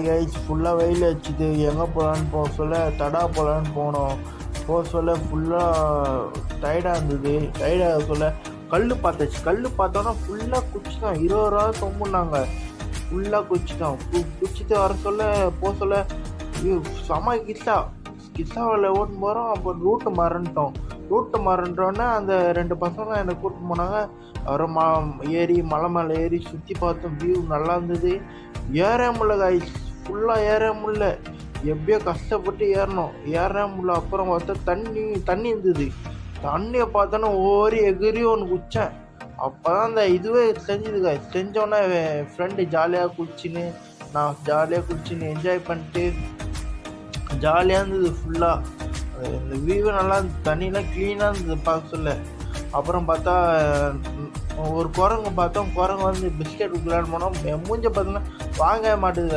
Guys ஃபுல்லாக வெயில் அடிச்சுது. எங்கே போகலான்னு போக சொல்ல தடா போகலான்னு போனோம். போக சொல்ல ஃபுல்லாக டயர்டாக இருந்தது. டயர்டாக சொல்ல கல் பார்த்தாச்சு. கல் பார்த்தோன்னா ஃபுல்லாக குச்சிட்டோம். 20 ரூபா சொம்புனாங்க. ஃபுல்லாக குச்சிட்டோம். குச்சிட்டு வர சொல்ல போக சொல்ல செம கிஸ்ஸாவில் ஓட்டு போகிறோம். அப்போ ரூட்டு மறந்துட்டோன்னே அந்த 2 பசங்க என்னை கூப்பிட்டு போனாங்க. அப்புறம் மலை மேலே ஏறி சுற்றி பார்த்தோம். வியூ நல்லா இருந்தது. ஏற முடியல கைஸ், ஃபுல்லாக ஏற முடியல. எப்படியோ கஷ்டப்பட்டு ஏற முடியல. அப்புறம் பார்த்தா தண்ணி இருந்தது. தண்ணியை பார்த்தோன்னா ஓரி எகிரி ஒன்று குச்சேன். அப்போ தான் அந்த இதுவே செஞ்சுது கைஸ். செஞ்சோன்னே ஃப்ரெண்டு ஜாலியாக குளிச்சுன்னு நான் ஜாலியாக குளிச்சுன்னு என்ஜாய் பண்ணிட்டு ஜாலியாக இருந்தது. ஃபுல்லாக இந்த வியூ நல்லா இருந்தது. தண்ணியெலாம் க்ளீனாக இருந்தது பார்க்க சொல்ல. அப்புறம் பார்த்தா ஒரு குரங்கு பார்த்தோம். குரங்கு வந்து பிஸ்கெட் விற்கலான்னு போனோம். மூஞ்ச பார்த்தோன்னா வாங்க மாட்டேங்குது.